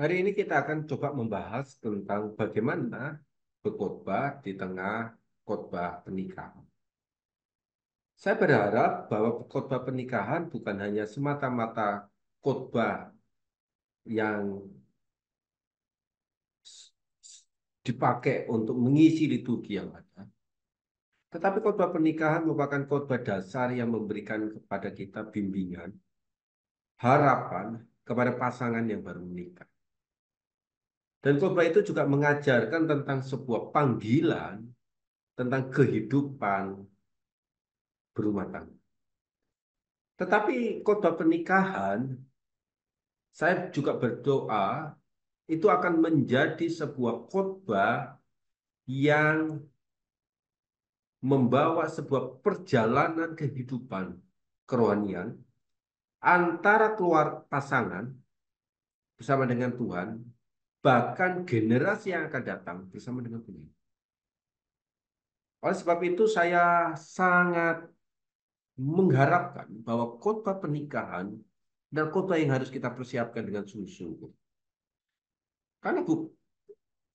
Hari ini kita akan coba membahas tentang bagaimana berkhotbah di tengah khotbah pernikahan. Saya berharap bahwa khotbah pernikahan bukan hanya semata-mata khotbah yang dipakai untuk mengisi liturgi yang ada, tetapi khotbah pernikahan merupakan khotbah dasar yang memberikan kepada kita bimbingan, harapan kepada pasangan yang baru menikah. Dan khotbah itu juga mengajarkan tentang sebuah panggilan, tentang kehidupan berumah tangga. Tetapi khotbah pernikahan, saya juga berdoa itu akan menjadi sebuah khotbah yang membawa sebuah perjalanan kehidupan kerohanian antara keluar pasangan bersama dengan Tuhan, bahkan generasi yang akan datang bersama dengan Tuhan. Oleh sebab itu saya sangat mengharapkan bahwa khotbah pernikahan dan khotbah yang harus kita persiapkan dengan sungguh-sungguh. Karena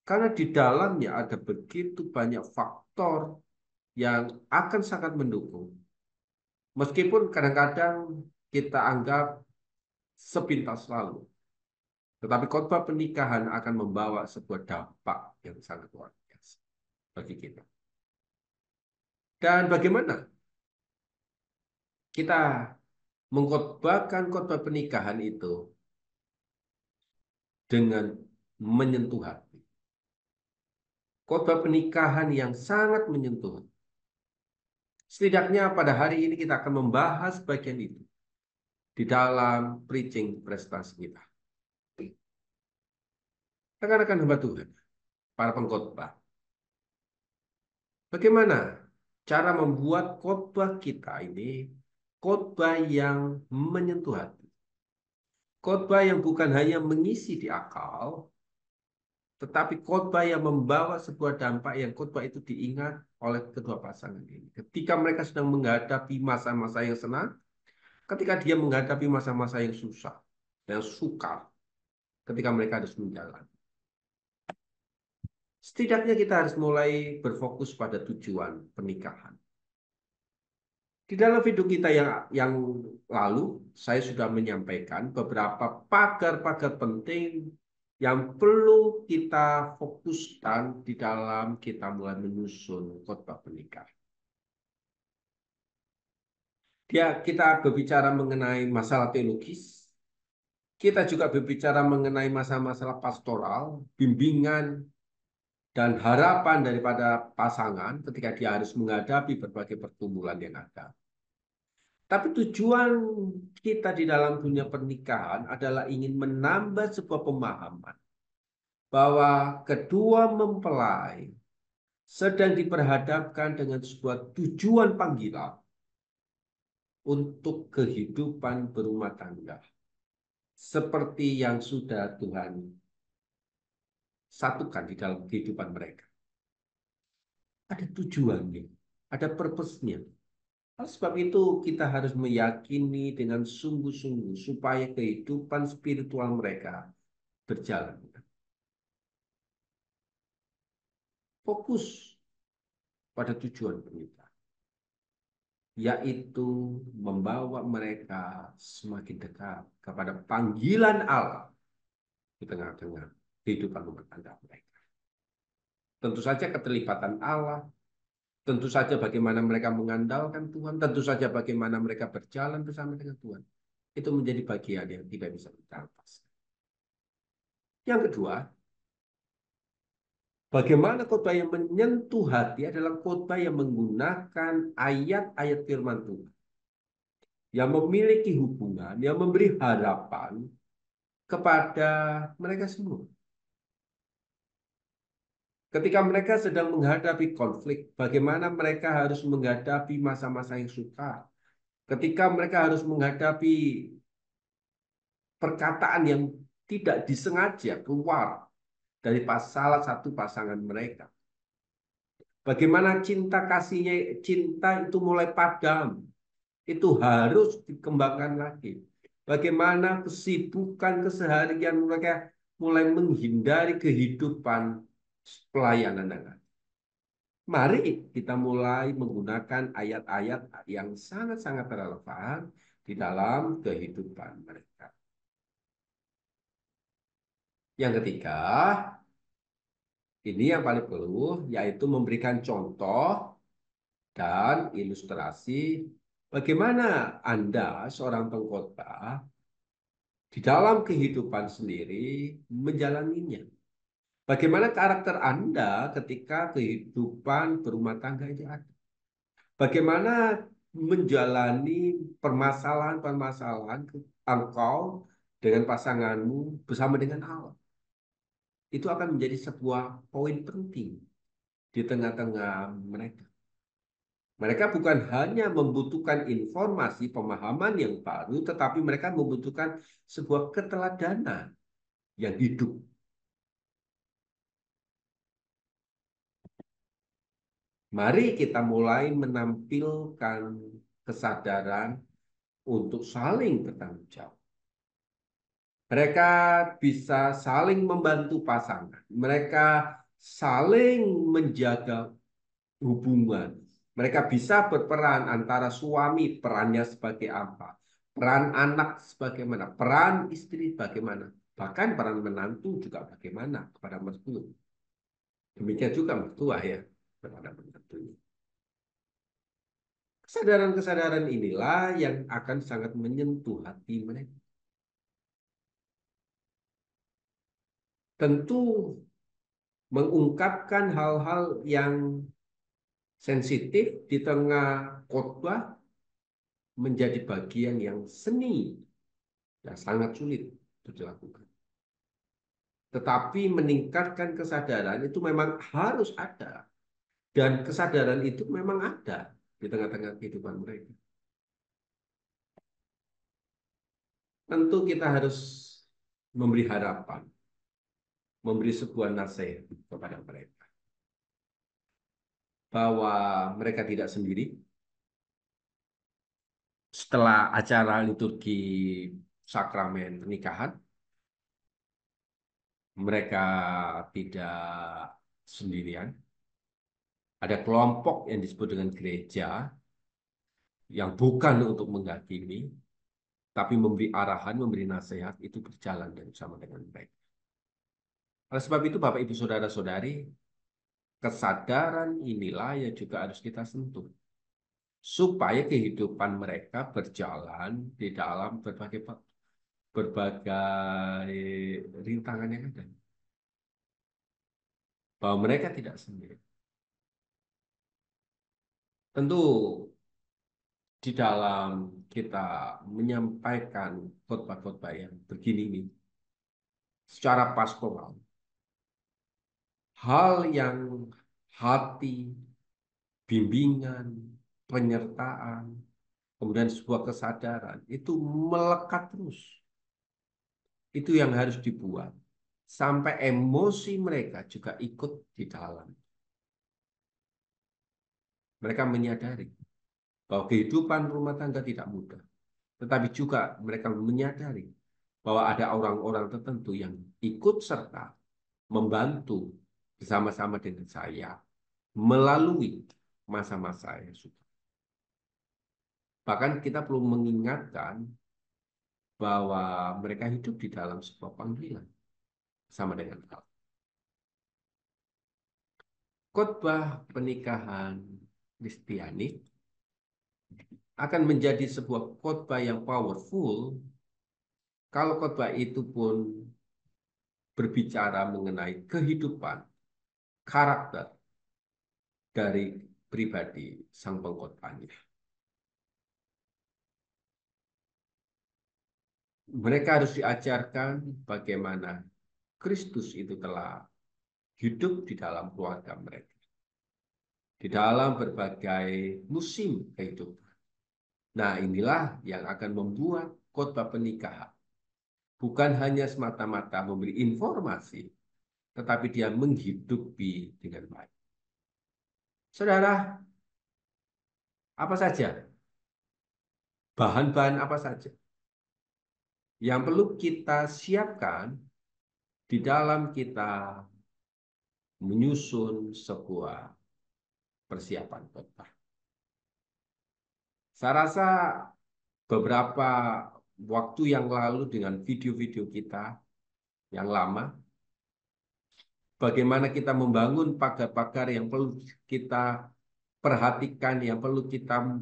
karena di dalamnya ada begitu banyak faktor yang akan sangat mendukung. Meskipun kadang-kadang kita anggap sepintas lalu. Tetapi khotbah pernikahan akan membawa sebuah dampak yang sangat luar biasa bagi kita. Dan bagaimana kita mengkhotbahkan khotbah pernikahan itu dengan menyentuh hati. Khotbah pernikahan yang sangat menyentuh. Setidaknya pada hari ini kita akan membahas bagian itu di dalam preaching prestasi kita. Rekan-rekan hamba Tuhan, para pengkhotbah, bagaimana cara membuat khotbah kita ini khotbah yang menyentuh hati. Khotbah yang bukan hanya mengisi di akal, tetapi khotbah yang membawa sebuah dampak yang khotbah itu diingat oleh kedua pasangan ini. Ketika mereka sedang menghadapi masa-masa yang senang, ketika dia menghadapi masa-masa yang susah, yang sukar, ketika mereka harus menjalani. Setidaknya kita harus mulai berfokus pada tujuan pernikahan. Di dalam video kita yang lalu, saya sudah menyampaikan beberapa pagar-pagar penting yang perlu kita fokuskan di dalam kita mulai menyusun khotbah pernikahan. Kita berbicara mengenai masalah teologis, kita juga berbicara mengenai masalah-masalah pastoral, bimbingan, dan harapan daripada pasangan ketika dia harus menghadapi berbagai pergumulan yang ada. Tapi tujuan kita di dalam dunia pernikahan adalah ingin menambah sebuah pemahaman bahwa kedua mempelai sedang diperhadapkan dengan sebuah tujuan panggilan untuk kehidupan berumah tangga. Seperti yang sudah Tuhan satukan di dalam kehidupan mereka. Ada tujuannya, ada purpose-nya. Oleh sebab itu kita harus meyakini dengan sungguh-sungguh supaya kehidupan spiritual mereka berjalan. Fokus pada tujuan pernikahan, yaitu membawa mereka semakin dekat kepada panggilan Allah di tengah-tengah kehidupan rumah tangga mereka. Tentu saja keterlibatan Allah, tentu saja bagaimana mereka mengandalkan Tuhan, tentu saja bagaimana mereka berjalan bersama dengan Tuhan. Itu menjadi bagian yang tidak bisa kita lepaskan. Yang kedua, bagaimana khotbah yang menyentuh hati adalah khotbah yang menggunakan ayat-ayat firman Tuhan, yang memiliki hubungan, yang memberi harapan kepada mereka semua. Ketika mereka sedang menghadapi konflik, bagaimana mereka harus menghadapi masa-masa yang sukar. Ketika mereka harus menghadapi perkataan yang tidak disengaja keluar dari salah satu pasangan mereka. Bagaimana cinta kasihnya, cinta itu mulai padam. Itu harus dikembangkan lagi. Bagaimana kesibukan keseharian mereka mulai menghindari kehidupan pelayanan agama. Mari kita mulai menggunakan ayat-ayat yang sangat-sangat relevan di dalam kehidupan mereka. Yang ketiga, ini yang paling perlu, yaitu memberikan contoh dan ilustrasi bagaimana Anda, seorang pengkhotbah, di dalam kehidupan sendiri menjalaninya. Bagaimana karakter Anda ketika kehidupan berumah tangga itu ada. Bagaimana menjalani permasalahan-permasalahan engkau dengan pasanganmu bersama dengan Allah. Itu akan menjadi sebuah poin penting di tengah-tengah mereka. Mereka bukan hanya membutuhkan informasi, pemahaman yang baru, tetapi mereka membutuhkan sebuah keteladanan yang hidup. Mari kita mulai menampilkan kesadaran untuk saling bertanggung jawab. Mereka bisa saling membantu pasangan. Mereka saling menjaga hubungan. Mereka bisa berperan antara suami, perannya sebagai apa, peran anak sebagaimana, peran istri bagaimana, bahkan peran menantu juga bagaimana kepada mertua. Demikian juga mertua ya kepada menantunya. Kesadaran-kesadaran inilah yang akan sangat menyentuh hati mereka. Tentu mengungkapkan hal-hal yang sensitif di tengah khotbah menjadi bagian yang seni dan sangat sulit untuk dilakukan. Tetapi meningkatkan kesadaran itu memang harus ada. Dan kesadaran itu memang ada di tengah-tengah kehidupan mereka. Tentu kita harus memberi harapan, memberi sebuah nasihat kepada mereka. Bahwa mereka tidak sendiri. Setelah acara liturgi sakramen pernikahan, mereka tidak sendirian. Ada kelompok yang disebut dengan gereja yang bukan untuk menghakimi, tapi memberi arahan, memberi nasihat, itu berjalan bersama dengan baik. Oleh sebab itu, Bapak, Ibu, Saudara-saudari, kesadaran inilah yang juga harus kita sentuh. Supaya kehidupan mereka berjalan di dalam berbagai rintangan yang ada. Bahwa mereka tidak sendiri. Tentu di dalam kita menyampaikan khotbah-khotbah yang begini ini, secara pastoral, hal yang hati, bimbingan, penyertaan, kemudian sebuah kesadaran, itu melekat terus. Itu yang harus dibuat. Sampai emosi mereka juga ikut di dalam. Mereka menyadari bahwa kehidupan rumah tangga tidak mudah. Tetapi juga mereka menyadari bahwa ada orang-orang tertentu yang ikut serta membantu bersama-sama dengan saya melalui masa-masa yang sudah. Bahkan kita perlu mengingatkan bahwa mereka hidup di dalam sebuah panggilan sama dengan Allah. Khotbah pernikahan Kristiani akan menjadi sebuah khotbah yang powerful kalau khotbah itu pun berbicara mengenai kehidupan, karakter dari pribadi sang pengkhotbahnya. Mereka harus diajarkan bagaimana Kristus itu telah hidup di dalam keluarga mereka. Di dalam berbagai musim kehidupan. Nah, inilah yang akan membuat khotbah pernikahan bukan hanya semata-mata memberi informasi, tetapi dia menghidupi dengan baik. Saudara, apa saja? Bahan-bahan apa saja yang perlu kita siapkan di dalam kita menyusun sebuah persiapan khotbah. Saya rasa beberapa waktu yang lalu dengan video-video kita yang lama, bagaimana kita membangun pagar-pagar yang perlu kita perhatikan, yang perlu kita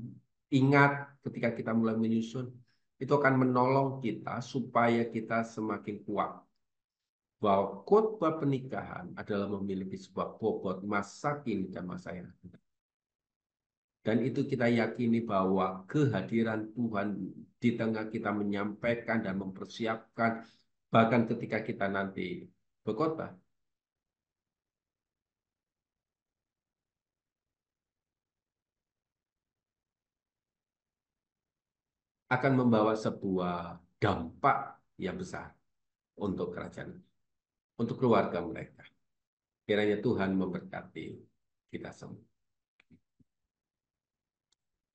ingat ketika kita mulai menyusun, itu akan menolong kita supaya kita semakin kuat bahwa khotbah pernikahan adalah memiliki sebuah bobot masa kini dan masa yang akan datang. Dan itu kita yakini bahwa kehadiran Tuhan di tengah kita menyampaikan dan mempersiapkan, bahkan ketika kita nanti berkhotbah, akan membawa sebuah dampak yang besar untuk kerajaan, untuk keluarga mereka. Kiranya Tuhan memberkati kita semua.